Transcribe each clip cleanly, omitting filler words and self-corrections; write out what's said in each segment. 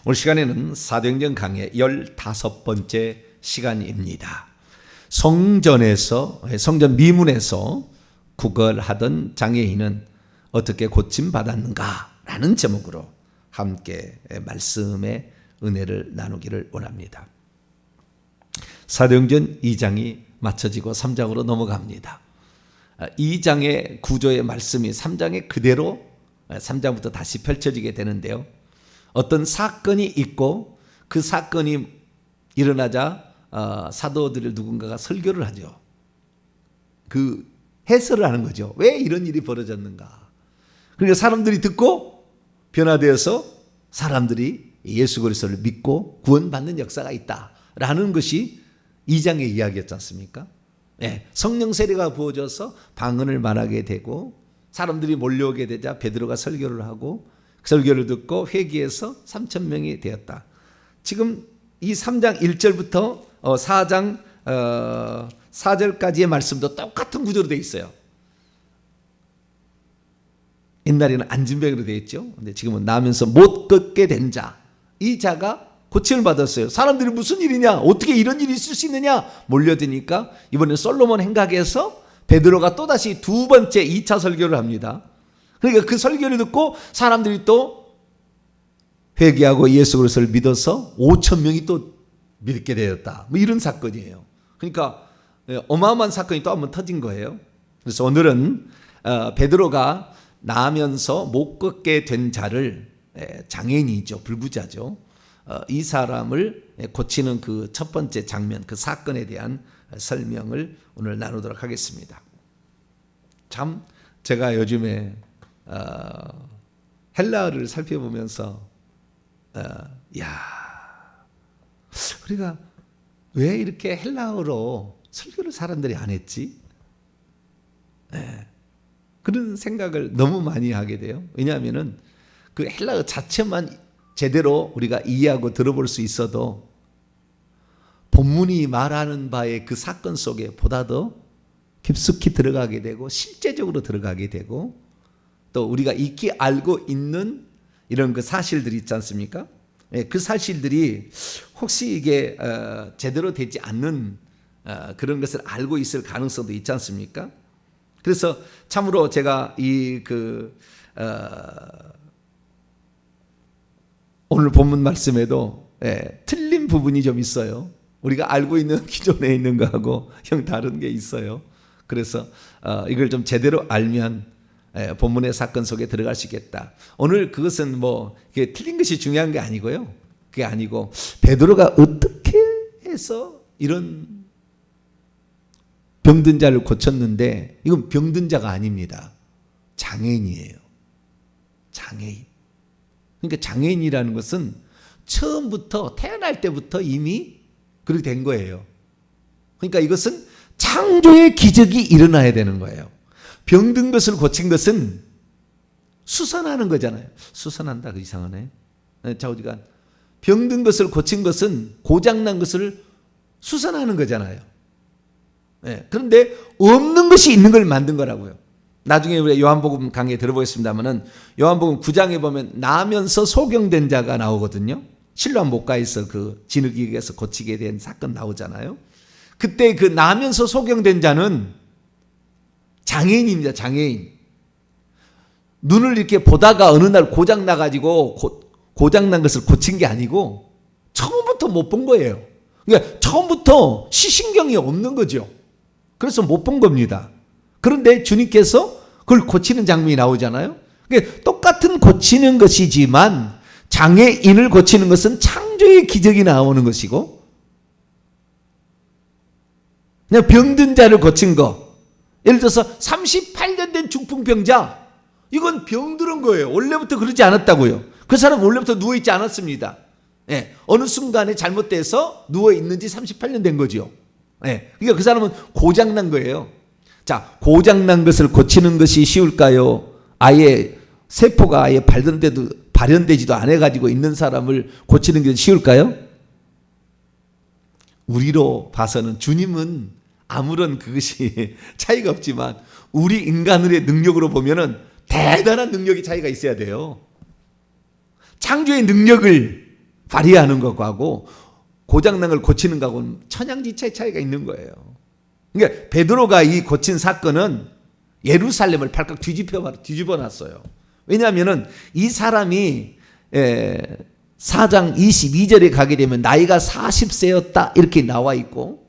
오늘 시간에는 사도행전 강의 15번째 시간입니다. 성전 미문에서 구걸하던 장애인은 어떻게 고침받았는가 라는 제목으로 함께 말씀의 은혜를 나누기를 원합니다. 사도행전 2장이 마쳐지고 3장으로 넘어갑니다. 2장의 구조의 말씀이 3장에 그대로 3장부터 다시 펼쳐지게 되는데요. 어떤 사건이 있고 그 사건이 일어나자 사도들을 누군가가 설교를 하죠. 그 해설을 하는 거죠. 왜 이런 일이 벌어졌는가. 그러니까 사람들이 듣고 변화되어서 사람들이 예수 그리스도를 믿고 구원받는 역사가 있다라는 것이 2장의 이야기였지 않습니까? 네, 성령 세례가 부어져서 방언을 말하게 되고 사람들이 몰려오게 되자 베드로가 설교를 하고 설교를 듣고 회개해서 3,000명이 되었다. 지금 이 3장 1절부터 4장 4절까지의 말씀도 똑같은 구조로 되어 있어요. 옛날에는 안진뱅이로 되어 있죠. 근데 지금은 나면서 못 걷게 된 자, 이 자가 고침을 받았어요. 사람들이 무슨 일이냐, 어떻게 이런 일이 있을 수 있느냐 몰려드니까 이번에 솔로몬 행각에서 베드로가 또다시 두 번째 2차 설교를 합니다. 그러니까 그 설교를 듣고 사람들이 또 회개하고 예수 그리스도를 믿어서 5,000명이 또 믿게 되었다. 뭐 이런 사건이에요. 그러니까 어마어마한 사건이 또 한 번 터진 거예요. 그래서 오늘은 베드로가 나면서 못 걷게 된 자를, 장애인이죠, 불구자죠, 이 사람을 고치는 그 첫 번째 장면, 그 사건에 대한 설명을 오늘 나누도록 하겠습니다. 참 제가 요즘에 헬라어를 살펴보면서 우리가 왜 이렇게 헬라어로 설교를 사람들이 안 했지? 그런 생각을 너무 많이 하게 돼요. 왜냐하면은 그 헬라어 자체만 제대로 우리가 이해하고 들어볼 수 있어도 본문이 말하는 바의 그 사건 속에 보다 더 깊숙이 들어가게 되고 실제적으로 들어가게 되고 또 우리가 익히 알고 있는 이런 그 사실들이 있지 않습니까? 그 사실들이 혹시 이게 제대로 되지 않는 그런 것을 알고 있을 가능성도 있지 않습니까? 그래서 참으로 제가 오늘 본문 말씀에도 틀린 부분이 좀 있어요. 우리가 알고 있는 기존에 있는 거하고 형 다른 게 있어요. 그래서 이걸 좀 제대로 알면 본문의 사건 속에 들어갈 수 있겠다. 오늘 그것은 뭐 그게 틀린 것이 중요한 게 아니고요. 그게 아니고 베드로가 어떻게 해서 이런 병든 자를 고쳤는데 이건 병든 자가 아닙니다. 장애인이에요. 장애인. 그러니까 장애인이라는 것은 처음부터 태어날 때부터 이미 그렇게 된 거예요. 그러니까 이것은 창조의 기적이 일어나야 되는 거예요. 병든 것을 고친 것은 수선하는 거잖아요. 수선한다, 그 이상하네. 자, 어디가 병든 것을 고친 것은 고장난 것을 수선하는 거잖아요. 그런데 없는 것이 있는 걸 만든 거라고요. 나중에 우리 요한복음 강의에 들어보겠습니다만은 요한복음 9장에 보면 나면서 소경된 자가 나오거든요. 실로암 목가에서 그 진흙이에서 고치게 된 사건 나오잖아요. 그때 그 나면서 소경된 자는 장애인입니다. 장애인. 눈을 이렇게 보다가 어느 날 고장 나가지고 고장난 것을 고친 게 아니고 처음부터 못 본 거예요. 그러니까 처음부터 시신경이 없는 거죠. 그래서 못 본 겁니다. 그런데 주님께서 그걸 고치는 장면이 나오잖아요. 그러니까 똑같은 고치는 것이지만 장애인을 고치는 것은 창조의 기적이 나오는 것이고 그냥 병든 자를 고친 거, 예를 들어서 38년 된 중풍병자, 이건 병들은 거예요. 원래부터 그러지 않았다고요. 그 사람 원래부터 누워있지 않았습니다. 어느 순간에 잘못돼서 누워있는지 38년 된 거죠. 그러니까 그 사람은 고장난 거예요. 자, 고장난 것을 고치는 것이 쉬울까요? 아예 세포가 아예 발현되지도 않아가지고 있는 사람을 고치는 게 쉬울까요? 우리로 봐서는 주님은 아무런 그것이 차이가 없지만 우리 인간의 능력으로 보면은 대단한 능력의 차이가 있어야 돼요. 창조의 능력을 발휘하는 것하고 고장난 걸 고치는 것하고는 천양지차의 차이가 있는 거예요. 그러니까 베드로가 이 고친 사건은 예루살렘을 발칵 뒤집어 놨어요. 왜냐하면 이 사람이 4장 22절에 가게 되면 나이가 40세였다 이렇게 나와 있고,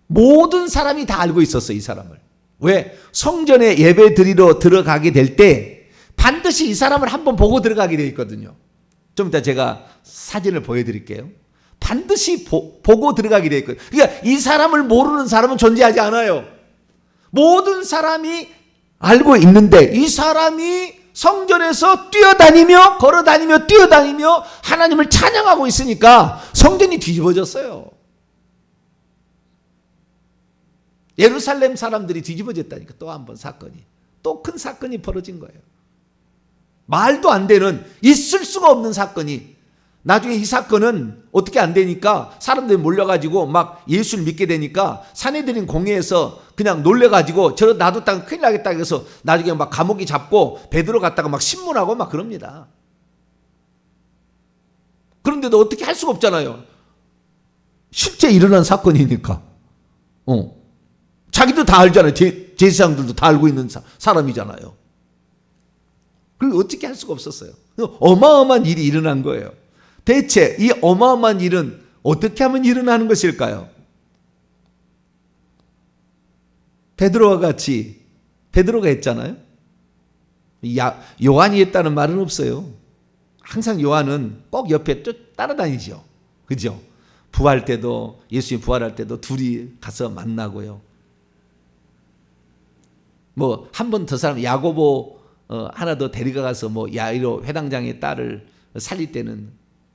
모든 사람이 다 알고 있었어요, 이 사람을. 왜? 성전에 예배 드리러 들어가게 될 때 반드시 이 사람을 한번 보고 들어가게 되어 있거든요. 좀 이따 제가 사진을 보여드릴게요. 반드시 보고 들어가게 되어 있거든요. 그러니까 이 사람을 모르는 사람은 존재하지 않아요. 모든 사람이 알고 있는데 이 사람이 성전에서 뛰어다니며 걸어다니며 뛰어다니며 하나님을 찬양하고 있으니까 성전이 뒤집어졌어요. 예루살렘 사람들이 뒤집어졌다니까. 또 한 번 사건이, 또 큰 사건이 벌어진 거예요. 말도 안 되는, 있을 수가 없는 사건이. 나중에 이 사건은 어떻게 안 되니까 사람들이 몰려가지고 막 예수를 믿게 되니까 산헤드린 공회에서 그냥 놀래가지고 저러 놔뒀다가 큰일 나겠다 그래서 나중에 막 감옥이 잡고 베드로 갔다가 막 신문하고 막 그럽니다. 그런데도 어떻게 할 수가 없잖아요. 실제 일어난 사건이니까. 자기도 다 알잖아요. 제사장들도 다 알고 있는 사람이잖아요. 그리고 어떻게 할 수가 없었어요. 어마어마한 일이 일어난 거예요. 대체 이 어마어마한 일은 어떻게 하면 일어나는 것일까요? 베드로와 같이, 베드로가 했잖아요. 요한이 했다는 말은 없어요. 항상 요한은 꼭 옆에 따라다니죠. 그죠? 부활 때도, 예수님 부활할 때도 둘이 가서 만나고요. 뭐 한 번 더 사람 야고보 하나 더 데려가서 뭐 야이로 회당장의 딸을 살릴 때는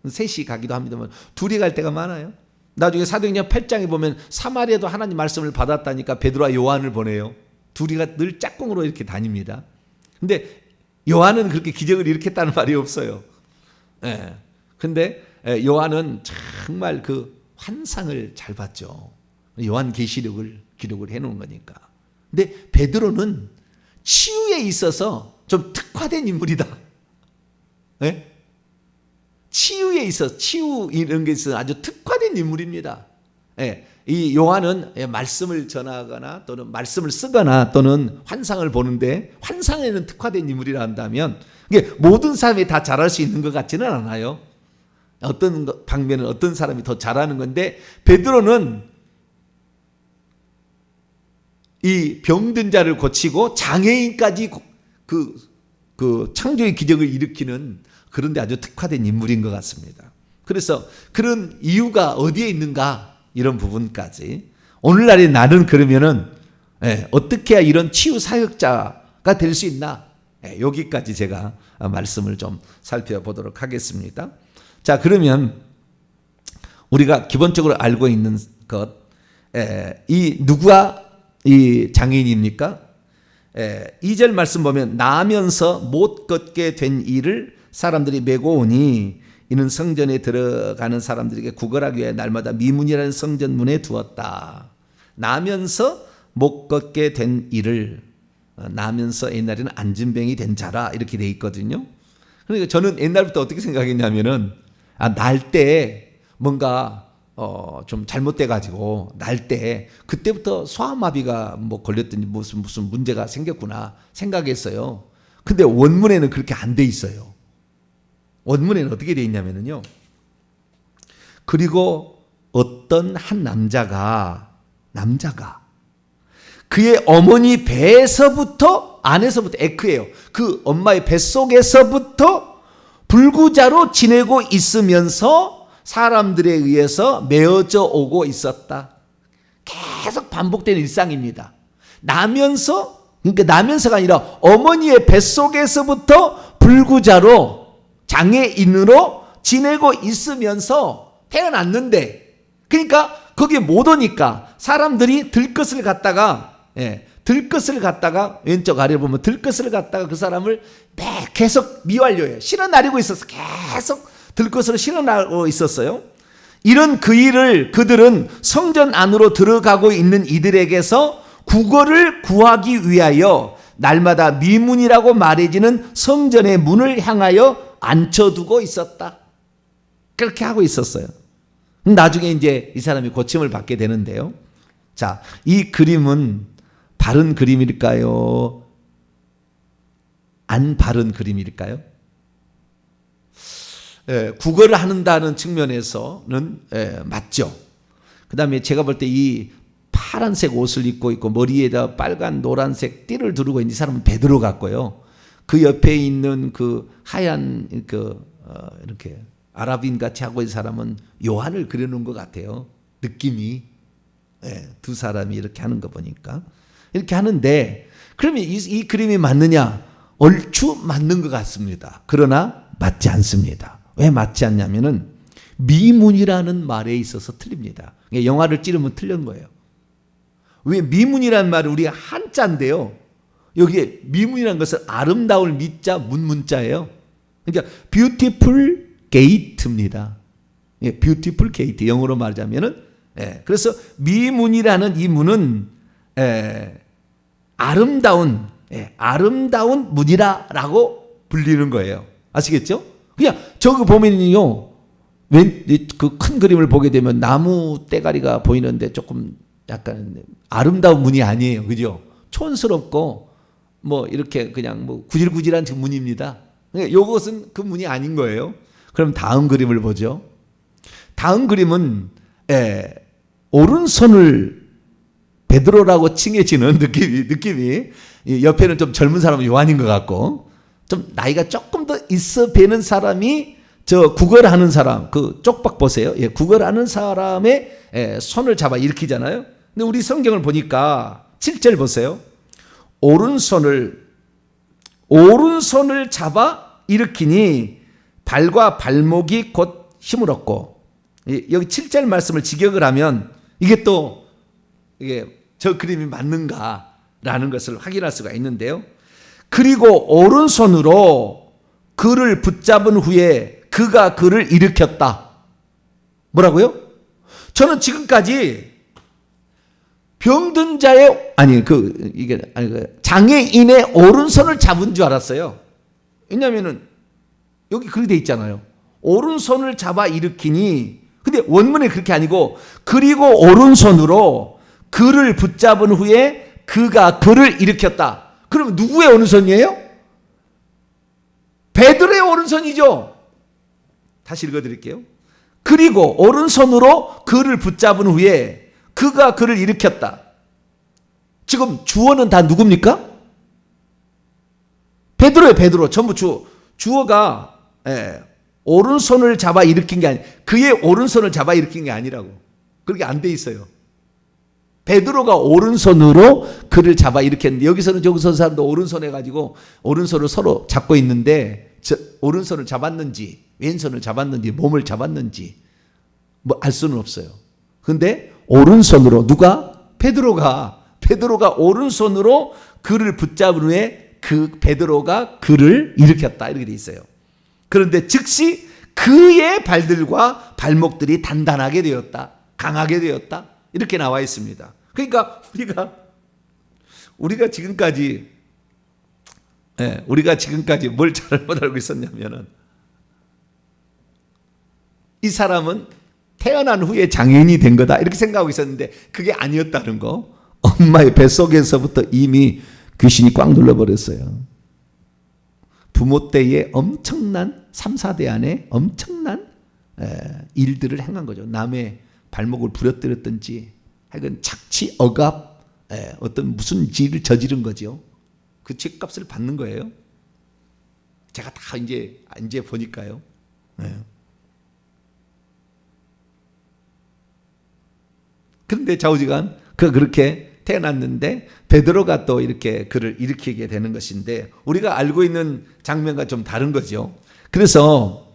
셋이 가기도 합니다만 둘이 갈 때가 많아요. 나중에 사도행전 8장에 보면 사마리아도 하나님 말씀을 받았다니까 베드로와 요한을 보내요. 둘이가 늘 짝꿍으로 이렇게 다닙니다. 근데 요한은 그렇게 기적을 일으켰다는 말이 없어요. 예. 근데 요한은 정말 그 환상을 잘 봤죠. 요한 계시록을 기록을 해놓은 거니까. 근데 베드로는 치유에 있어서 좀 특화된 인물이다. 예? 치유에 있어, 치유 이런 게 있어 아주 특화된 인물입니다. 예, 이 요한은 말씀을 전하거나 또는 말씀을 쓰거나 또는 환상을 보는데 환상에는 특화된 인물이라 한다면 이게 모든 사람이 다 잘할 수 있는 것 같지는 않아요. 어떤 방면은 어떤 사람이 더 잘하는 건데 베드로는 이 병든 자를 고치고 장애인까지 그 창조의 기적을 일으키는 그런데 아주 특화된 인물인 것 같습니다. 그래서 그런 이유가 어디에 있는가 이런 부분까지 오늘날의 나는 그러면은 어떻게 해야 이런 치유 사역자가 될 수 있나 여기까지 제가 말씀을 좀 살펴보도록 하겠습니다. 자, 그러면 우리가 기본적으로 알고 있는 것, 이 누가 이 장애인입니까? 2절 말씀 보면 나면서 못 걷게 된 이를 사람들이 메고 오니 이는 성전에 들어가는 사람들에게 구걸하기 위해 날마다 미문이라는 성전 문에 두었다. 나면서 못 걷게 된 이를, 나면서 옛날에는 안진병이 된 자라 이렇게 돼 있거든요. 그러니까 저는 옛날부터 어떻게 생각했냐면은 날 때 뭔가 좀 잘못돼 가지고 날 때 그때부터 소아마비가 뭐 걸렸더니 무슨 문제가 생겼구나 생각했어요. 근데 원문에는 그렇게 안 돼 있어요. 원문에는 어떻게 돼 있냐면요. 그리고 어떤 한 남자가 그의 어머니 배에서부터, 안에서부터, 에크예요. 그 엄마의 뱃속에서부터 불구자로 지내고 있으면서 사람들에 의해서 메어져 오고 있었다. 계속 반복되는 일상입니다. 그러니까 나면서가 아니라 어머니의 뱃속에서부터 불구자로 장애인으로 지내고 있으면서 태어났는데, 그러니까 거기에 못 오니까 사람들이 들것을 갖다가 왼쪽 아래 보면 들것을 갖다가 그 사람을 계속 미완료해요. 실어나르고 있어서 계속 들것으로 실어나르고 있었어요. 이런 그 일을 그들은 성전 안으로 들어가고 있는 이들에게서 구걸을 구하기 위하여 날마다 미문이라고 말해지는 성전의 문을 향하여 앉혀두고 있었다. 그렇게 하고 있었어요. 나중에 이제 이 사람이 고침을 받게 되는데요. 자, 이 그림은 바른 그림일까요? 안 바른 그림일까요? 국어를 한다는 측면에서는 맞죠. 그 다음에 제가 볼 때 이 파란색 옷을 입고 있고 머리에다 빨간 노란색 띠를 두르고 있는 이 사람은 베드로 같고요. 그 옆에 있는 그 하얀 이렇게 아랍인 같이 하고 있는 사람은 요한을 그려놓은 것 같아요. 느낌이. 두 사람이 이렇게 하는 거 보니까. 이렇게 하는데 그러면 이 그림이 맞느냐? 얼추 맞는 것 같습니다. 그러나 맞지 않습니다. 왜 맞지 않냐면은 미문이라는 말에 있어서 틀립니다. 영화를 찌르면 틀린 거예요. 왜 미문이라는 말은 우리가 한자인데요. 여기에 미문이라는 것은 아름다울 미자 문문자예요. 그러니까 beautiful gate입니다. beautiful gate 영어로 말하자면은 그래서 미문이라는 이 문은 아름다운 문이라고 불리는 거예요. 아시겠죠? 그냥 저거 보면요, 그 큰 그림을 보게 되면 나무 떼가리가 보이는데 조금 약간 아름다운 문이 아니에요, 그죠? 촌스럽고 뭐 이렇게 그냥 뭐 구질구질한 문입니다. 이것은 그 문이 아닌 거예요. 그럼 다음 그림을 보죠. 다음 그림은 오른손을 베드로라고 칭해지는 느낌이 옆에는 좀 젊은 사람은 요한인 것 같고 좀 나이가 조금 더 있어 뵈는 사람이 저 구걸하는 사람 그 쪽박 보세요. 구걸하는 사람의 손을 잡아 일으키잖아요. 근데 우리 성경을 보니까 7절 보세요. 오른손을 잡아 일으키니 발과 발목이 곧 힘을 얻고 여기 7절 말씀을 직역을 하면 이게 저 그림이 맞는가라는 것을 확인할 수가 있는데요. 그리고 오른손으로 그를 붙잡은 후에 그가 그를 일으켰다. 뭐라고요? 저는 지금까지 병든 자의 장애인의 오른손을 잡은 줄 알았어요. 왜냐하면은 여기 그렇게 돼 있잖아요. 오른손을 잡아 일으키니 근데 원문에 그렇게 아니고 그리고 오른손으로 그를 붙잡은 후에 그가 그를 일으켰다. 그러면 누구의 오른손이에요? 베드로의 오른손이죠. 다시 읽어드릴게요. 그리고 오른손으로 그를 붙잡은 후에 그가 그를 일으켰다. 지금 주어는 다 누굽니까? 베드로예요. 베드로. 전부 주어가 오른손을 잡아 일으킨 게 아니 그의 오른손을 잡아 일으킨 게 아니라고. 그렇게 안 돼 있어요. 베드로가 오른손으로 그를 잡아 일으켰는데 여기서는 저기서 사람도 오른손 해가지고 오른손을 서로 잡고 있는데 오른손을 잡았는지 왼손을 잡았는지 몸을 잡았는지 뭐 알 수는 없어요. 그런데 오른손으로 누가? 베드로가 오른손으로 그를 붙잡은 후에 그 베드로가 그를 일으켰다 이렇게 돼 있어요. 그런데 즉시 그의 발들과 발목들이 단단하게 되었다. 강하게 되었다. 이렇게 나와 있습니다. 그러니까 우리가 지금까지 뭘 잘못 알고 있었냐면은 이 사람은 태어난 후에 장애인이 된 거다 이렇게 생각하고 있었는데 그게 아니었다는 거. 엄마의 뱃속에서부터 이미 귀신이 꽉 눌러버렸어요. 부모 때에 엄청난 3, 4대 안에 엄청난 일들을 행한 거죠. 남의 발목을 부러뜨렸든지 하여간 착취, 억압, 어떤 무슨 죄를 저지른 거죠. 그 죄값을 받는 거예요. 제가 다 이제 보니까요. 그런데 좌우지간 그렇게 태어났는데 베드로가 또 이렇게 그를 일으키게 되는 것인데 우리가 알고 있는 장면과 좀 다른 거죠. 그래서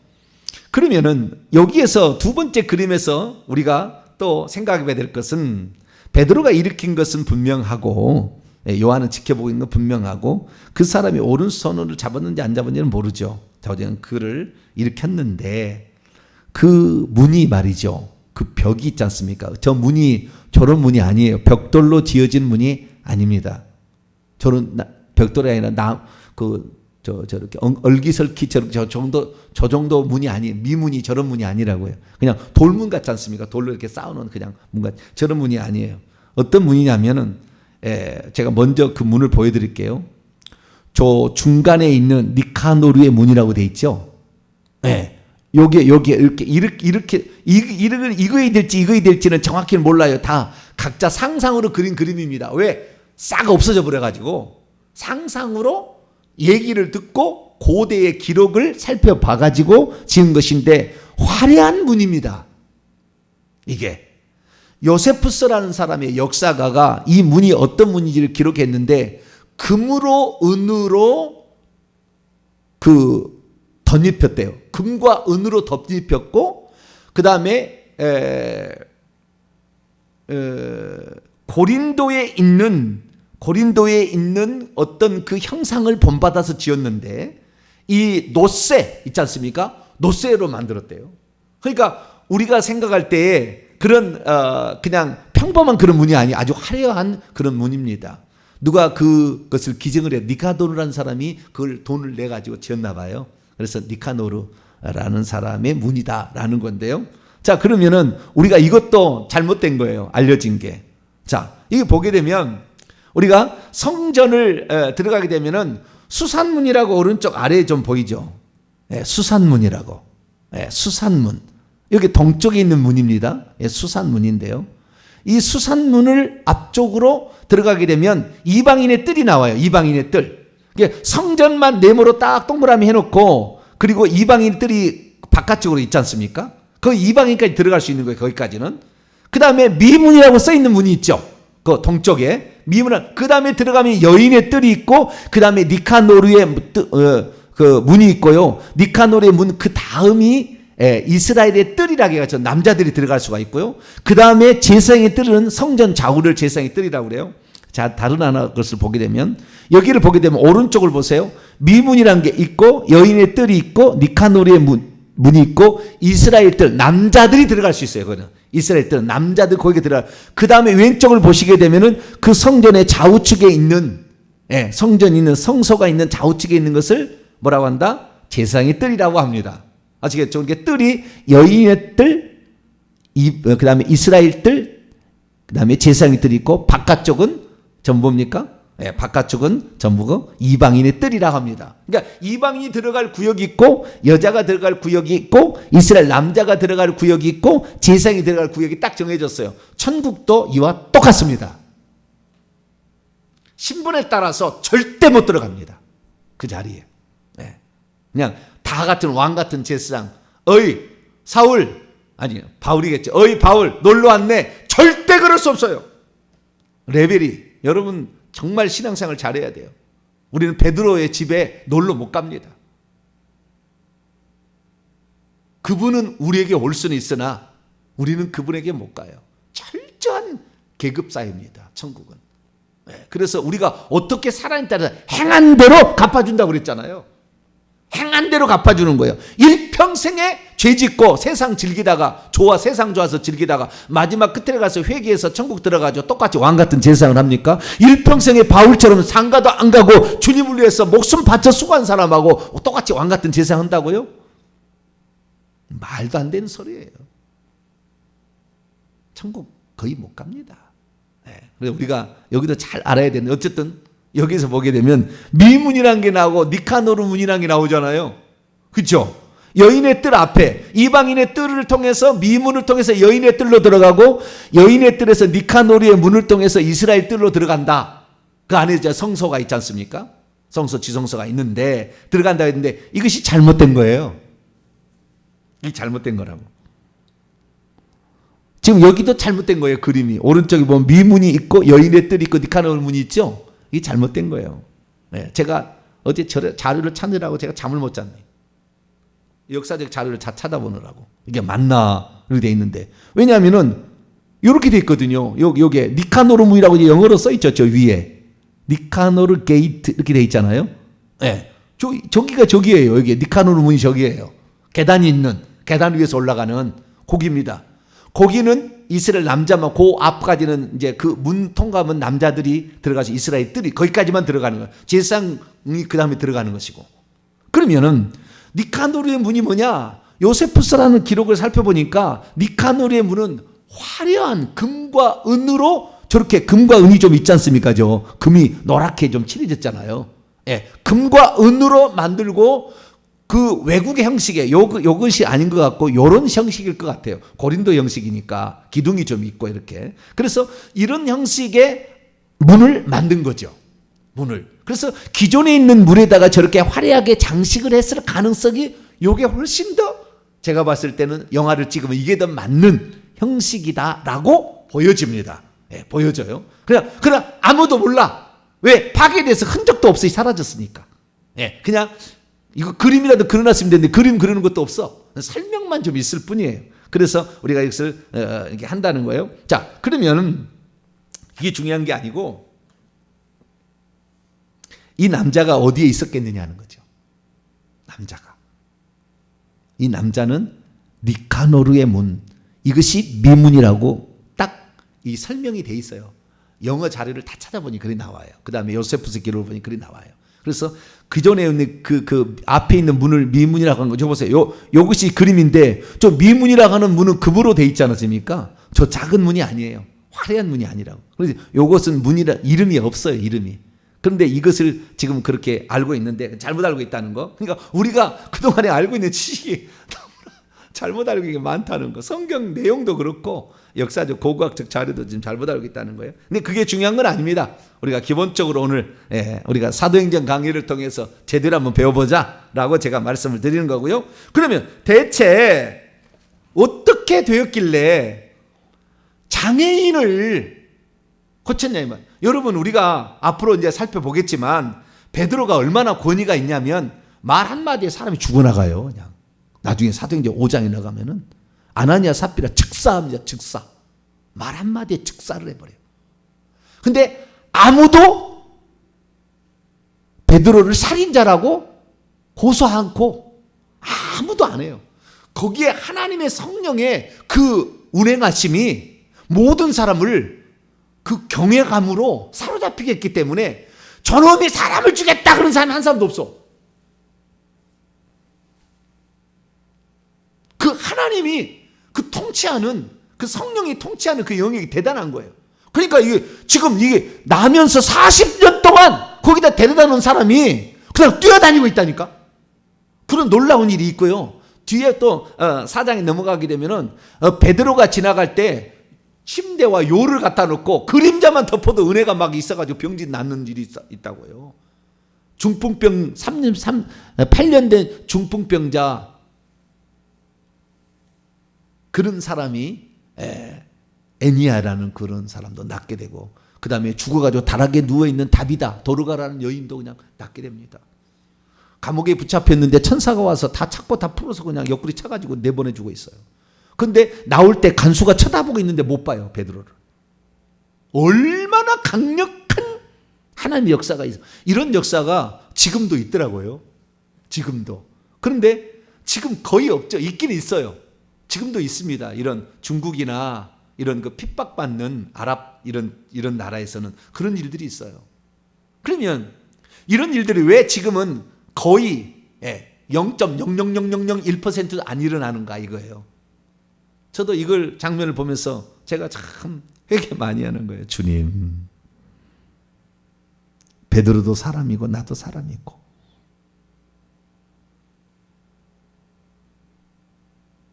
그러면은 여기에서 두 번째 그림에서 우리가 또 생각해야 될 것은 베드로가 일으킨 것은 분명하고 요한은 지켜보고 있는 건 분명하고 그 사람이 오른손으로 잡았는지 안 잡았는지는 모르죠. 좌우지간 그를 일으켰는데 그 문이 말이죠. 그 벽이 있지 않습니까? 저 문이 저런 문이 아니에요. 벽돌로 지어진 문이 아닙니다. 저런 벽돌이 아니라 저렇게 얼기설키 저 정도 문이 아니, 미문이 저런 문이 아니라고요. 그냥 돌문 같지 않습니까? 돌로 이렇게 쌓아놓은 그냥 문 같, 저런 문이 아니에요. 어떤 문이냐면은, 제가 먼저 그 문을 보여드릴게요. 저 중간에 있는 니카노르의 문이라고 돼 있죠. 요게 이렇게 이거야 될지는 정확히는 몰라요. 다 각자 상상으로 그린 그림입니다. 왜? 싹 없어져 버려가지고 상상으로 얘기를 듣고 고대의 기록을 살펴봐가지고 지은 것인데 화려한 문입니다. 이게 요세푸스라는 사람의 역사가가 이 문이 어떤 문인지를 기록했는데 금으로 은으로 덧입혔대요. 금과 은으로 덧입혔고 그 다음에 고린도에 있는 어떤 그 형상을 본받아서 지었는데 이 노세 있지 않습니까? 노세로 만들었대요. 그러니까 우리가 생각할 때에 그런 그냥 평범한 그런 문이 아니 아주 화려한 그런 문입니다. 누가 그것을 기증을 해요. 니카노르라는 사람이 그걸 돈을 내 가지고 지었나 봐요. 그래서 니카노르라는 사람의 문이다라는 건데요. 자, 그러면은 우리가 이것도 잘못된 거예요. 알려진 게. 자, 이거 보게 되면 우리가 성전을 들어가게 되면은 수산문이라고 오른쪽 아래에 좀 보이죠. 수산문이라고. 수산문. 여기 동쪽에 있는 문입니다. 수산문인데요. 이 수산문을 앞쪽으로 들어가게 되면 이방인의 뜰이 나와요. 이방인의 뜰. 성전만 네모로 딱 동그라미 해놓고 그리고 이방인 뜰이 바깥쪽으로 있지 않습니까? 그 이방인까지 들어갈 수 있는 거예요. 거기까지는. 그 다음에 미문이라고 써있는 문이 있죠. 그 동쪽에 미문은 그 다음에 들어가면 여인의 뜰이 있고 그 다음에 니카노르의 그 문이 있고요. 니카노르의 문 그 다음이 이스라엘의 뜰이라고 해가지고 남자들이 들어갈 수가 있고요. 그 다음에 제사장의 뜰은 성전 좌우를 제사장의 뜰이라고 그래요. 자, 다른 하나 것을 보게 되면 여기를 보게 되면 오른쪽을 보세요. 미문이라는 게 있고 여인의 뜰이 있고 니카노르의 문이 있고 이스라엘 뜰 남자들이 들어갈 수 있어요. 그거는 이스라엘 뜰은 남자들 거기에 들어가. 그 다음에 왼쪽을 보시게 되면은 그 성전의 좌우측에 있는 성전이 있는 성소가 있는 좌우측에 있는 것을 뭐라고 한다? 제사장의 뜰이라고 합니다. 아시겠죠? 이게 뜰이 여인의 뜰, 그 다음에 이스라엘 뜰, 그 다음에 제사장의 뜰이 있고 바깥쪽은 전부 뭡니까? 바깥쪽은 전부 이방인의 뜰이라고 합니다. 그러니까 이방인이 들어갈 구역이 있고 여자가 들어갈 구역이 있고 이스라엘 남자가 들어갈 구역이 있고 제사장이 들어갈 구역이 딱 정해졌어요. 천국도 이와 똑같습니다. 신분에 따라서 절대 못 들어갑니다. 그 자리에. 그냥 다 같은 왕 같은 제사장, 어이 사울, 아니 바울이겠죠. 어이 바울 놀러 왔네. 절대 그럴 수 없어요. 레벨이 여러분 정말 신앙생활 잘해야 돼요. 우리는 베드로의 집에 놀러 못 갑니다. 그분은 우리에게 올 수는 있으나 우리는 그분에게 못 가요. 철저한 계급 사회입니다. 천국은. 그래서 우리가 어떻게 살아있는 따라서 행한 대로 갚아준다고 그랬잖아요. 행한 대로 갚아주는 거예요. 일평생에 죄 짓고 세상 즐기다가 세상 좋아서 즐기다가 마지막 끝에 가서 회개해서 천국 들어가죠. 똑같이 왕 같은 제사장을 합니까? 일평생에 바울처럼 상가도 안 가고 주님을 위해서 목숨 바쳐 수고한 사람하고 똑같이 왕 같은 제사장 한다고요? 말도 안 되는 소리예요. 천국 거의 못 갑니다. 그래서 우리가 여기도 잘 알아야 되는데 어쨌든 여기서 보게 되면 미문이라는 게 나오고 니카노르 문이라는 게 나오잖아요. 그렇죠? 여인의 뜰 앞에 이방인의 뜰을 통해서 미문을 통해서 여인의 뜰로 들어가고 여인의 뜰에서 니카노르의 문을 통해서 이스라엘 뜰로 들어간다. 그 안에 이제 성소가 있지 않습니까? 성소 지성소가 있는데 들어간다 했는데 이것이 잘못된 거예요. 이 잘못된 거라고. 지금 여기도 잘못된 거예요. 그림이 오른쪽에 보면 미문이 있고 여인의 뜰이 있고 니카노르 문이 있죠. 이게 잘못된 거예요. 제가 어제 자료를 찾느라고 제가 잠을 못 잤네요. 역사적 자료를 찾아보느라고. 이게 맞나? 이렇게 돼 있는데. 왜냐하면은, 이렇게 돼 있거든요. 요게, 니카노르 문이라고 영어로 써 있죠. 저 위에. 니카노르 게이트, 이렇게 돼 있잖아요. 저기가 저기예요. 여기 니카노르 문이 저기예요. 계단이 있는, 계단 위에서 올라가는 고기입니다. 거기는 이스라엘 남자만 그 앞까지는 이제 그 문 통과하면 남자들이 들어가서 이스라엘 뜰이 거기까지만 들어가는 거예요. 제사장이 그 다음에 들어가는 것이고 그러면은 니카노르의 문이 뭐냐? 요세푸스라는 기록을 살펴보니까 니카노르의 문은 화려한 금과 은으로, 저렇게 금과 은이 좀 있지 않습니까? 금이 노랗게 좀 칠해졌잖아요. 예, 금과 은으로 만들고 그 외국의 형식에 요것이 아닌 것 같고 요런 형식일 것 같아요. 고린도 형식이니까 기둥이 좀 있고 이렇게. 그래서 이런 형식의 문을 만든 거죠. 문을. 그래서 기존에 있는 문에다가 저렇게 화려하게 장식을 했을 가능성이 요게 훨씬 더, 제가 봤을 때는 영화를 찍으면 이게 더 맞는 형식이다라고 보여집니다. 예, 보여져요. 그냥 아무도 몰라. 왜? 파괴돼서 흔적도 없이 사라졌으니까. 예, 그냥 이거 그림이라도 그려놨으면 되는데 그림 그리는 것도 없어. 설명만 좀 있을 뿐이에요. 그래서 우리가 이것을 이렇게 한다는 거예요. 자, 그러면 이게 중요한 게 아니고 이 남자가 어디에 있었겠느냐 하는 거죠. 남자가. 이 남자는 니카노르의 문, 이것이 미문이라고 딱 이 설명이 돼 있어요. 영어 자료를 다 찾아보니 글이 나와요. 그 다음에 요세푸스 기록을 보니 글이 나와요. 그래서 그 전에 있는 그 앞에 있는 문을 미문이라고 하는 거죠. 보세요. 요것이 그림인데 저 미문이라고 하는 문은 금으로 돼 있지 않습니까? 저 작은 문이 아니에요. 화려한 문이 아니라고. 그래서 요것은 문이라 이름이 없어요. 이름이. 그런데 이것을 지금 그렇게 알고 있는데 잘못 알고 있다는 거. 그러니까 우리가 그동안에 알고 있는 지식이 잘못 알고 있는 게 많다는 거. 성경 내용도 그렇고 역사적 고고학적 자료도 지금 잘못 알고 있다는 거예요. 근데 그게 중요한 건 아닙니다. 우리가 기본적으로 오늘 우리가 사도행전 강의를 통해서 제대로 한번 배워보자라고 제가 말씀을 드리는 거고요. 그러면 대체 어떻게 되었길래 장애인을 고쳤냐면, 여러분 우리가 앞으로 이제 살펴보겠지만 베드로가 얼마나 권위가 있냐면 말 한마디에 사람이 죽어나가요. 그냥 나중에 사도행전 5장에 나가면은 아나니아 삽비라 즉사합니다. 즉사. 말 한마디에 즉사를 해버려요. 근데 아무도 베드로를 살인자라고 고소 않고 아무도 안 해요. 거기에 하나님의 성령의 그 운행하심이 모든 사람을 그 경외감으로 사로잡히게 했기 때문에 저놈이 사람을 죽였다 그런 사람이 한 사람도 없어. 그 하나님이 그 통치하는, 그 성령이 통치하는 그 영역이 대단한 거예요. 그러니까 지금 이게 나면서 40년 동안 거기다 데려다 놓은 사람이 그냥 뛰어다니고 있다니까. 그런 놀라운 일이 있고요. 뒤에 또 4장에 넘어가게 되면은 베드로가 지나갈 때 침대와 요를 갖다 놓고 그림자만 덮어도 은혜가 막 있어가지고 병진 낫는 일이 있다고요. 중풍병 8년 된 중풍병자, 그런 사람이 애니아라는 그런 사람도 낫게 되고, 그 다음에 죽어가지고 다락에 누워있는 다비다 도르가라는 여인도 그냥 낫게 됩니다. 감옥에 붙잡혔는데 천사가 와서 다 찾고 다 풀어서 그냥 옆구리 차가지고 내보내주고 있어요. 근데 나올 때 간수가 쳐다보고 있는데 못 봐요, 베드로를. 얼마나 강력한 하나님의 역사가 있어. 이런 역사가 지금도 있더라고요. 지금도. 그런데 지금 거의 없죠. 있긴 있어요. 지금도 있습니다. 이런 중국이나 이런 그 핍박받는 아랍 이런 나라에서는 그런 일들이 있어요. 그러면 이런 일들이 왜 지금은 거의 0.00001%도 안 일어나는가 이거예요. 저도 이걸 장면을 보면서 제가 참 회개 많이 하는 거예요. 주님, 베드로도 사람이고 나도 사람이고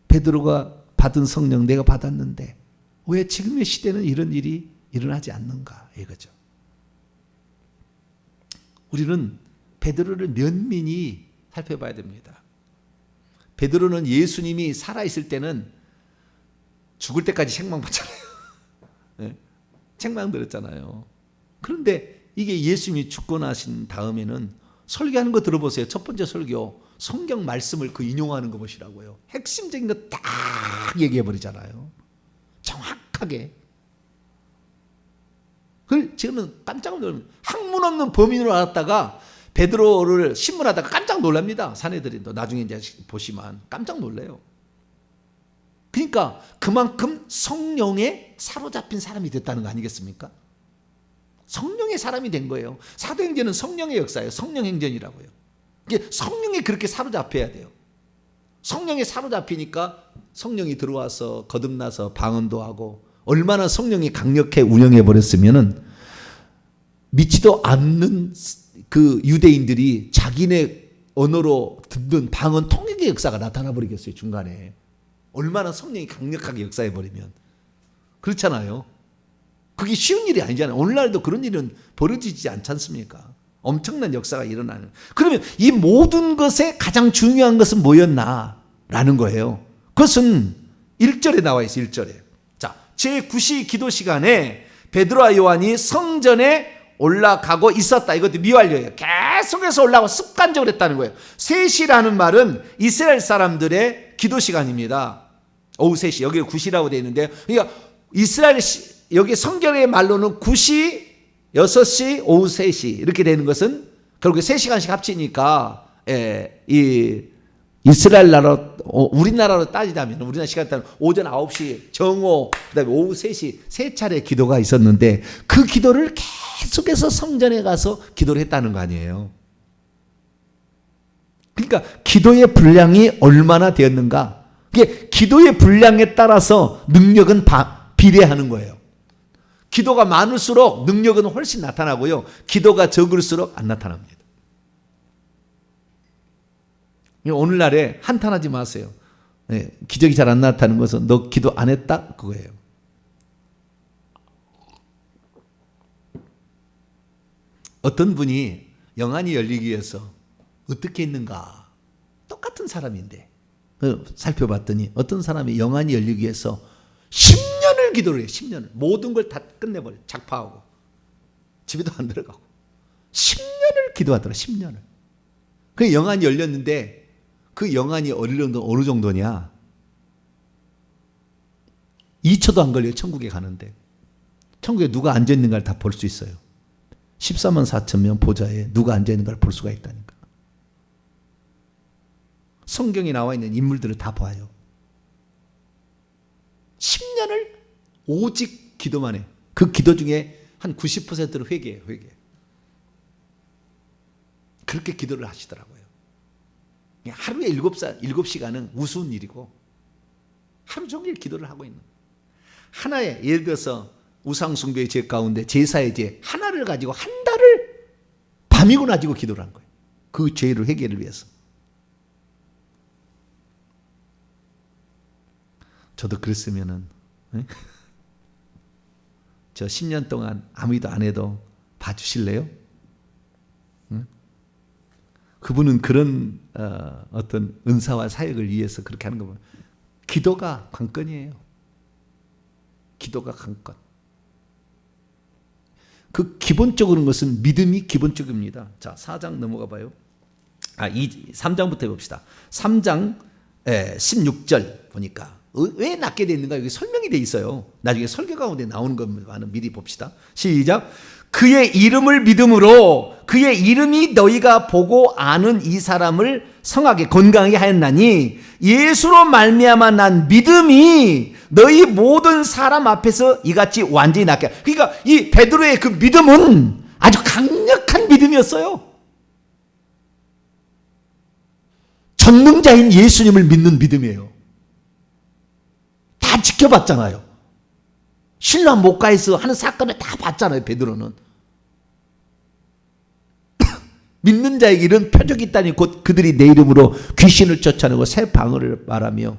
베드로가 받은 성령 내가 받았는데 왜 지금의 시대는 이런 일이 일어나지 않는가 이거죠. 우리는 베드로를 면밀히 살펴봐야 됩니다. 베드로는 예수님이 살아있을 때는 죽을 때까지 책망받잖아요. 네? 책망 들었잖아요. 그런데 이게 예수님이 죽고 나신 다음에는 설교하는 거 들어보세요. 첫 번째 설교, 성경 말씀을 그 인용하는 거 보시라고요. 핵심적인 거 딱 얘기해 버리잖아요. 정확하게. 그걸 지금은 깜짝 놀랍니다. 학문 없는 범인으로 알았다가 베드로를 신문하다가 깜짝 놀랍니다. 사내들이 또 나중에 이제 보시면 깜짝 놀래요. 그러니까 그만큼 성령에 사로잡힌 사람이 됐다는 거 아니겠습니까? 성령의 사람이 된 거예요. 사도행전은 성령의 역사예요. 성령 행전이라고요. 이게 성령에 그렇게 사로잡혀야 돼요. 성령에 사로잡히니까 성령이 들어와서 거듭나서 방언도 하고, 얼마나 성령이 강력해 운영해 버렸으면은 믿지도 않는 그 유대인들이 자기네 언어로 듣는 방언 통역의 역사가 나타나 버리겠어요, 중간에. 얼마나 성령이 강력하게 역사해 버리면. 그렇잖아요. 그게 쉬운 일이 아니잖아요. 오늘날도 그런 일은 벌어지지 않지 않습니까? 엄청난 역사가 일어나는. 그러면 이 모든 것에 가장 중요한 것은 뭐였나? 라는 거예요. 그것은 1절에 나와 있어요. 1절에. 자, 제9시 기도 시간에 베드로와 요한이 성전에 올라가고 있었다. 이것도 미완료예요. 계속해서 올라가고 습관적으로 했다는 거예요. 3시라는 말은 이스라엘 사람들의 기도 시간입니다. 오후 3시. 여기 9시라고 되어 있는데, 그러니까 이스라엘 여기 성경의 말로는 9시, 6시, 오후 3시 이렇게 되는 것은 결국에 3시간씩 합치니까 이 이스라엘 나라, 우리나라로 따지자면, 우리나라 시간 따면 오전 9시 정오, 그다음에 오후 3시 세 차례 기도가 있었는데, 그 기도를 계속해서 성전에 가서 기도를 했다는 거 아니에요. 그러니까 기도의 분량이 얼마나 되었는가, 이게 기도의 분량에 따라서 능력은 비례하는 거예요. 기도가 많을수록 능력은 훨씬 나타나고요, 기도가 적을수록 안 나타납니다. 오늘날에 한탄하지 마세요. 기적이 잘 안 나타나는 것은 너 기도 안 했다? 그거예요. 어떤 분이 영안이 열리기 위해서 어떻게 했는가? 똑같은 사람인데 살펴봤더니 어떤 사람이 영안이 열리기 위해서 10년을 기도를 해요. 10년을. 모든 걸 다 끝내버려요. 작파하고 집에도 안 들어가고 10년을 기도하더라. 10년을. 그 영안이 열렸는데, 그 영안이 어느 정도냐? 2초도 안 걸려요. 천국에 가는데. 천국에 누가 앉아있는가를 다 볼 수 있어요. 14만 4천 명 보좌에 누가 앉아있는가를 볼 수가 있다니까. 성경에 나와 있는 인물들을 다 봐요. 10년을 오직 기도만 해. 그 기도 중에 한 90%를 회개해요. 회개. 그렇게 기도를 하시더라고요. 하루에 7시간은 우스운 일이고, 하루 종일 기도를 하고 있는. 하나의, 예를 들어서 우상숭배의 죄 가운데 제사의 죄 하나를 가지고 한 달을 밤이고 낮이고 기도를 한 거예요. 그 죄를 회개를 위해서. 저도 그랬으면은 저 10년 동안 아무 일도 안 해도 봐주실래요? 그분은 그런 어떤 은사와 사역을 위해서 그렇게 하는 거 보면 기도가 관건이에요. 기도가 관건. 그 기본적인 것은 믿음이 기본적입니다. 자, 4장 넘어가 봐요. 3장부터 해봅시다. 3장 16절 보니까 왜 낫게 돼 있는가? 여기 설명이 돼 있어요. 나중에 설교 가운데 나오는 것만 미리 봅시다. 시작. 그의 이름을 믿음으로 그의 이름이 너희가 보고 아는 이 사람을 성하게 건강하게 하였나니, 예수로 말미암아 난 믿음이 너희 모든 사람 앞에서 이같이 완전히 낫게. 그러니까 이 베드로의 그 믿음은 아주 강력한 믿음이었어요. 전능자인 예수님을 믿는 믿음이에요. 다 지켜봤잖아요. 신라 목가에서 하는 사건을 다 봤잖아요. 베드로는. 믿는 자에게 이런 표적이 있다니 곧 그들이 내 이름으로 귀신을 쫓아내고 새 방언을 말하며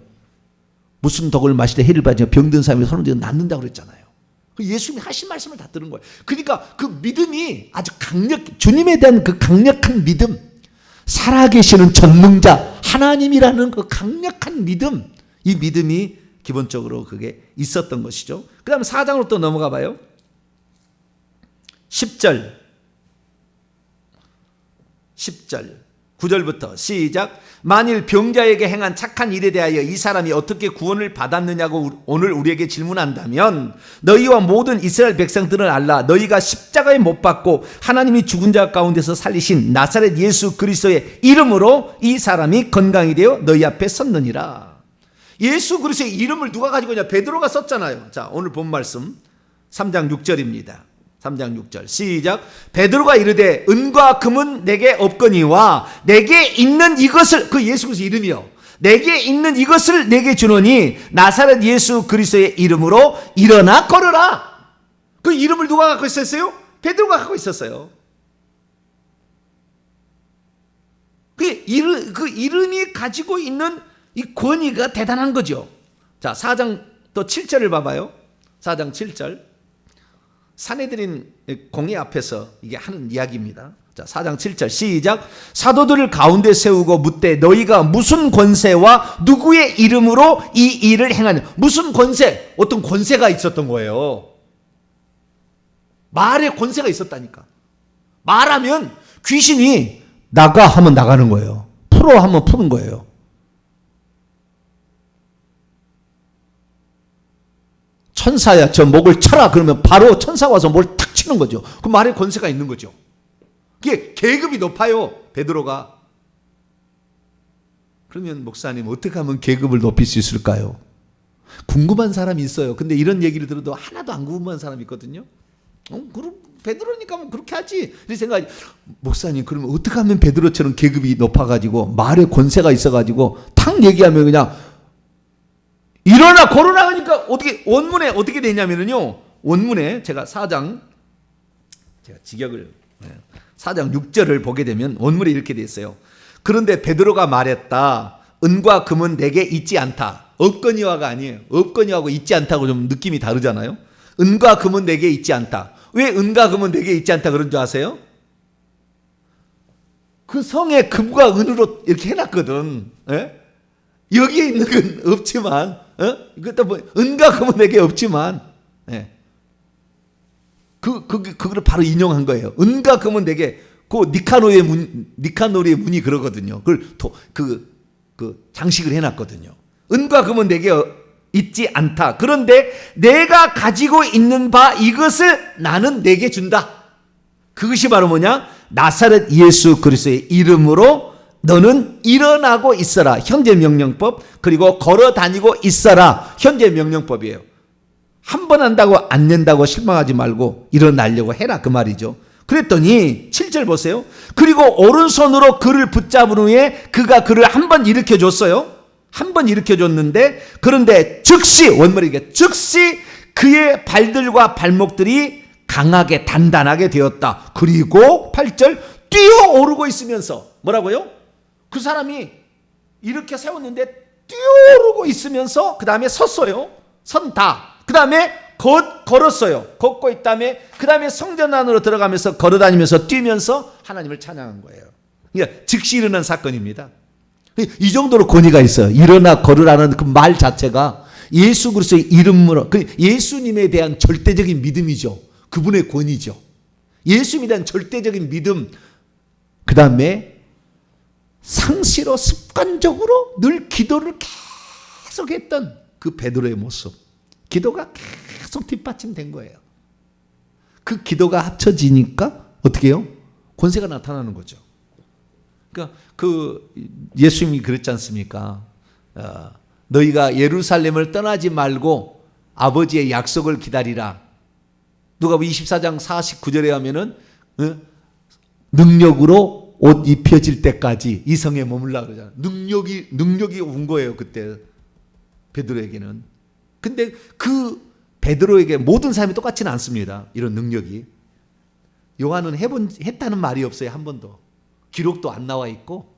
무슨 독을 마시되 해를 받으며 병든 사람이 손을 들어 낫는다고 그랬잖아요. 예수님이 하신 말씀을 다 들은 거예요. 그러니까 그 믿음이 아주 주님에 대한 그 강력한 믿음, 살아계시는 전능자 하나님이라는 그 강력한 믿음, 이 믿음이 기본적으로 그게 있었던 것이죠. 그 다음에 4장으로 또 넘어가 봐요. 10절 9절부터 시작. 만일 병자에게 행한 착한 일에 대하여 이 사람이 어떻게 구원을 받았느냐고 오늘 우리에게 질문한다면, 너희와 모든 이스라엘 백성들은 알라. 너희가 십자가에 못 박고 하나님이 죽은 자 가운데서 살리신 나사렛 예수 그리스도의 이름으로 이 사람이 건강이 되어 너희 앞에 섰느니라. 예수 그리스도의 이름을 누가 가지고 있냐? 베드로가 썼잖아요. 자, 오늘 본 말씀 3장 6절입니다. 3장 6절 시작. 베드로가 이르되 은과 금은 내게 없거니와 내게 있는 이것을, 그 예수 그리스도 이름이요, 내게 있는 이것을 내게 주노니 나사렛 예수 그리스도의 이름으로 일어나 걸으라. 그 이름을 누가 갖고 있었어요? 베드로가 갖고 있었어요. 그 이름이 가지고 있는 이 권위가 대단한 거죠. 자, 4장 또 7절을 봐봐요. 4장 7절. 사내들인 공회 앞에서 이게 하는 이야기입니다. 자, 4장 7절 시작. 사도들을 가운데 세우고 묻되 너희가 무슨 권세와 누구의 이름으로 이 일을 행하냐. 무슨 권세? 어떤 권세가 있었던 거예요. 말에 권세가 있었다니까. 말하면 귀신이 나가 하면 나가는 거예요. 풀어 하면 푸는 거예요. 천사야 저 목을 쳐라 그러면 바로 천사가 와서 목을 탁 치는 거죠. 그 말에 권세가 있는 거죠. 그게 계급이 높아요, 베드로가. 그러면 목사님 어떻게 하면 계급을 높일 수 있을까요? 궁금한 사람이 있어요. 근데 이런 얘기를 들어도 하나도 안 궁금한 사람이 있거든요. 그럼 베드로니까 뭐 그렇게 하지. 이 생각이, 목사님 그러면 어떻게 하면 베드로처럼 계급이 높아가지고 말에 권세가 있어가지고 탁 얘기하면 그냥 일어나 걸어나 하니까 어떻게 원문에 어떻게 되냐면요. 원문에 제가 4장 제가 직역을 4장 6절을 보게 되면 원문에 이렇게 돼 있어요. 그런데 베드로가 말했다. 은과 금은 내게 있지 않다. 없거니와가 아니에요. 없거니와하고 있지 않다고 좀 느낌이 다르잖아요. 은과 금은 내게 있지 않다. 왜 은과 금은 내게 있지 않다 그런 줄 아세요? 그 성에 금과 은으로 이렇게 해놨거든. 예? 여기에 있는 건 없지만, 이것도 뭐 은과 금은 내게 없지만, 예. 그거를 바로 인용한 거예요. 은과 금은 내게, 그 니카노리의 문이 그러거든요. 그걸 장식을 해놨거든요. 은과 금은 내게 있지 않다. 그런데 내가 가지고 있는 바 이것을 나는 내게 준다. 그것이 바로 뭐냐? 나사렛 예수 그리스도의 이름으로 너는 일어나고 있어라. 현재 명령법. 그리고 걸어 다니고 있어라. 현재 명령법이에요. 한 번 한다고 안 된다고 실망하지 말고 일어나려고 해라 그 말이죠. 그랬더니 7절 보세요. 그리고 오른손으로 그를 붙잡은 후에 그가 그를 한 번 일으켜 줬어요. 한 번 일으켜 줬는데 그런데 즉시, 원문이 즉시 그의 발들과 발목들이 강하게 단단하게 되었다. 그리고 8절 뛰어오르고 있으면서 뭐라고요? 그 사람이 이렇게 세웠는데 뛰어오르고 있으면서 그 다음에 섰어요. 선다. 그 다음에 걸었어요. 걷고 있다음에 그 다음에 성전 안으로 들어가면서 걸어다니면서 뛰면서 하나님을 찬양한 거예요. 그러니까 즉시 일어난 사건입니다. 이 정도로 권위가 있어요. 일어나 걸으라는 그 말 자체가 예수 그리스도의 이름으로, 예수님에 대한 절대적인 믿음이죠. 그분의 권위죠. 예수님에 대한 절대적인 믿음, 그 다음에 상시로 습관적으로 늘 기도를 계속했던 그 베드로의 모습, 기도가 계속 뒷받침된 거예요. 그 기도가 합쳐지니까 어떻게 해요? 권세가 나타나는 거죠. 그러니까 그 예수님이 그랬지 않습니까? 너희가 예루살렘을 떠나지 말고 아버지의 약속을 기다리라. 누가복음 24장 49절에 하면은 능력으로 옷 입혀질 때까지 이 성에 머물라 그러잖아요. 능력이 온 거예요 그때 베드로에게는. 근데 그 베드로에게 모든 사람이 똑같지는 않습니다. 이런 능력이. 요한은 했다는 말이 없어요. 한 번도. 기록도 안 나와 있고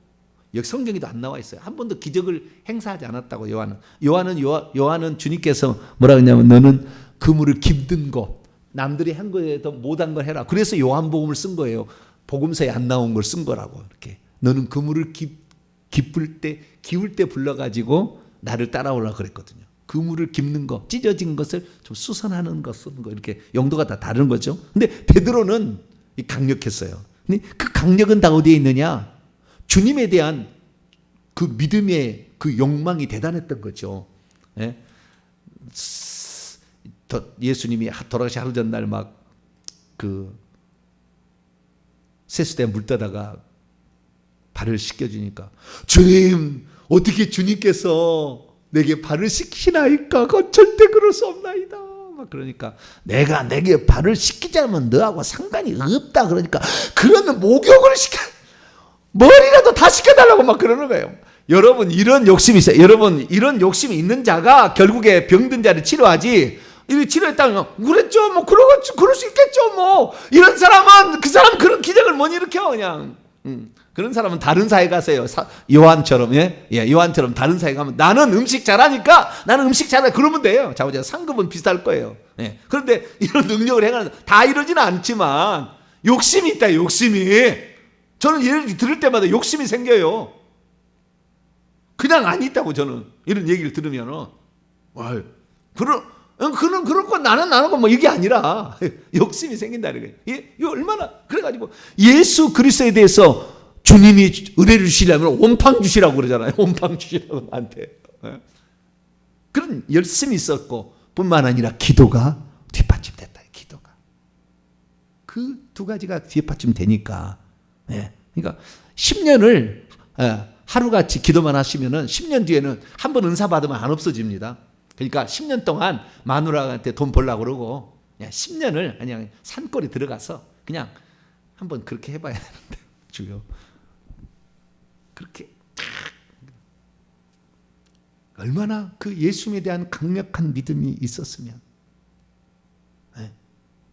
여기 성경에도 안 나와 있어요. 한 번도 기적을 행사하지 않았다고 요한은 주님께서 뭐라 그러냐면 너는 그물을 깁는 것, 남들이 한 거에 더 못한 걸 해라. 그래서 요한복음을 쓴 거예요. 복음서에 안 나온 걸 쓴 거라고. 이렇게 너는 그물을 기울 때 불러가지고 나를 따라오라 그랬거든요. 그물을 깁는 거, 찢어진 것을 좀 수선하는 거 쓰는 거, 이렇게 용도가 다 다른 거죠. 근데 베드로는 강력했어요. 근데 그 강력은 다 어디에 있느냐? 주님에 대한 그 믿음의 그 욕망이 대단했던 거죠. 예? 예수님이 돌아가시 하루 전날 막 그 세수대 물 떠다가 발을 씻겨주니까 주님, 어떻게 주님께서 내게 발을 씻기나이까? 절대 그럴 수 없나이다. 막 그러니까 내게 발을 씻기지 않으면 너하고 상관이 없다. 그러니까 그러면 목욕을 머리라도 다 씻겨달라고 막 그러는 거예요. 여러분 이런 욕심이 있어요. 여러분 이런 욕심이 있는 자가 결국에 병든 자를 치료하지. 이렇게 치료했다면 그랬죠. 뭐 그럴 수 있겠죠. 뭐 이런 사람은 그 사람 그런 기적을 못 일으켜 그냥. 그런 사람은 다른 사회 가세요. 요한처럼 요한처럼 다른 사회 가면 나는 음식 잘하니까 나는 음식 잘해 그러면 돼요. 자고자 상급은 비슷할 거예요. 그런데 이런 능력을 행하는 다 이러지는 않지만 욕심이 있다. 욕심이 저는 얘를 들을 때마다 욕심이 생겨요. 그냥 안 있다고 저는 이런 얘기를 들으면은 그렇고 나는 뭐 이게 아니라 욕심이 생긴다는 거예요. 이거 얼마나 그래가지고 예수 그리스도에 대해서 주님이 은혜를 주시려면 온팡 주시라고 그러잖아요. 온팡 주시라고 나한테. 그런 열심이 있었고 뿐만 아니라 기도가 뒷받침됐다. 기도가 그 두 가지가 뒷받침되니까. 그러니까 10년을 하루같이 기도만 하시면은 10년 뒤에는 한 번 은사 받으면 안 없어집니다. 그러니까 10년 동안 마누라한테 돈 벌라고 그러고 그냥 10년을 그냥 산골에 들어가서 그냥 한번 그렇게 해봐야 되는데 주요 그렇게 얼마나 그 예수님에 대한 강력한 믿음이 있었으면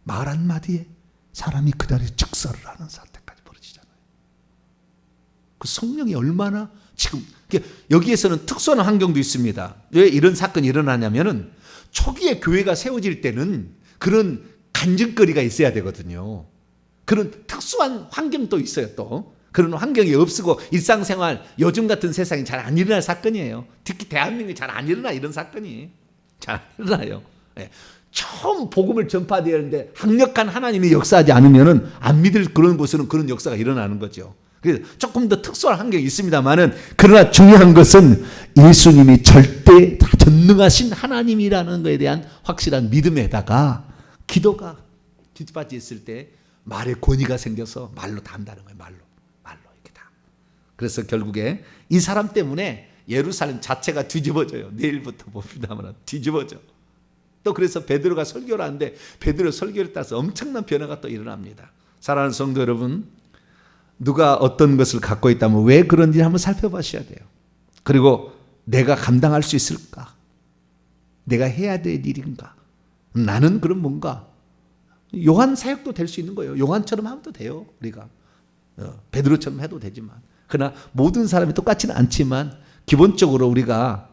말 한마디에 사람이 그달에 즉사를 하는 사태까지 벌어지잖아요. 그 성령이 얼마나 지금 여기에서는 특수한 환경도 있습니다. 왜 이런 사건이 일어나냐면은 초기에 교회가 세워질 때는 그런 간증거리가 있어야 되거든요. 그런 특수한 환경도 있어요. 또 그런 환경이 없고 일상생활 요즘 같은 세상에 잘 안 일어날 사건이에요. 특히 대한민국에 잘 안 일어나 이런 사건이 잘 안 일어나요. 처음 복음을 전파되어야 하는데 강력한 하나님이 역사하지 않으면은 안 믿을 그런 곳에는 그런 역사가 일어나는 거죠. 그래서 조금 더 특수한 환경이 있습니다만은 그러나 중요한 것은 예수님이 절대 전능하신 하나님이라는 것에 대한 확실한 믿음에다가 기도가 뒷받침했을 때 말의 권위가 생겨서 말로 다 한다는 거예요. 말로 이렇게 다. 그래서 결국에 이 사람 때문에 예루살렘 자체가 뒤집어져요. 내일부터 봅니다만 뒤집어져. 또 그래서 베드로가 설교를 하는데 베드로 설교를 따라서 엄청난 변화가 또 일어납니다. 사랑하는 성도 여러분, 누가 어떤 것을 갖고 있다면 왜 그런지 한번 살펴보셔야 돼요. 그리고 내가 감당할 수 있을까? 내가 해야 될 일인가? 나는 그럼 뭔가 요한 사역도 될 수 있는 거예요. 요한처럼 하면 돼요. 우리가 베드로처럼 해도 되지만 그러나 모든 사람이 똑같지는 않지만 기본적으로 우리가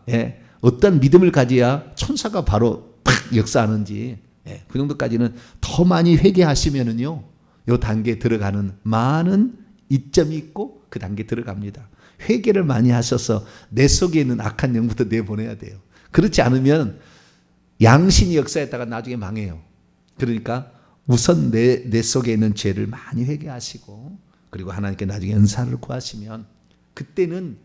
어떤 믿음을 가져야 천사가 바로 팍 역사하는지 그 정도까지는 더 많이 회개하시면은요 요 단계에 들어가는 많은 이점이 있고 그 단계에 들어갑니다. 회개를 많이 하셔서 내 속에 있는 악한 영부터 내보내야 돼요. 그렇지 않으면 양신이 역사했다가 나중에 망해요. 그러니까 우선 내 속에 있는 죄를 많이 회개하시고 그리고 하나님께 나중에 은사를 구하시면 그때는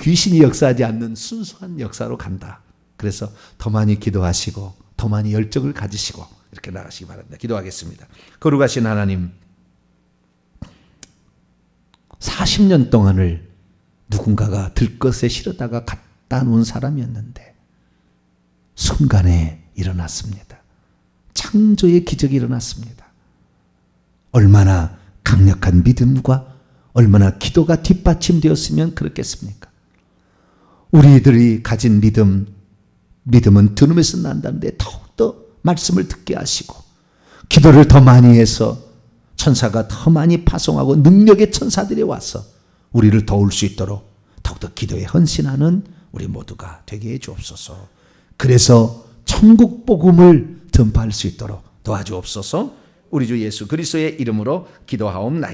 귀신이 역사하지 않는 순수한 역사로 간다. 그래서 더 많이 기도하시고 더 많이 열정을 가지시고 이렇게 나가시기 바랍니다. 기도하겠습니다. 거룩하신 하나님, 40년 동안을 누군가가 들것에 실어다가 갖다 놓은 사람이었는데 순간에 일어났습니다. 창조의 기적이 일어났습니다. 얼마나 강력한 믿음과 얼마나 기도가 뒷받침되었으면 그렇겠습니까? 우리들이 가진 믿음은 들음에서 난다는데 더욱더 말씀을 듣게 하시고 기도를 더 많이 해서 천사가 더 많이 파송하고 능력의 천사들이 와서 우리를 도울 수 있도록 더욱더 기도에 헌신하는 우리 모두가 되게 해 주옵소서. 그래서 천국 복음을 전파할 수 있도록 도와주옵소서. 우리 주 예수 그리스도의 이름으로 기도하옵나이다.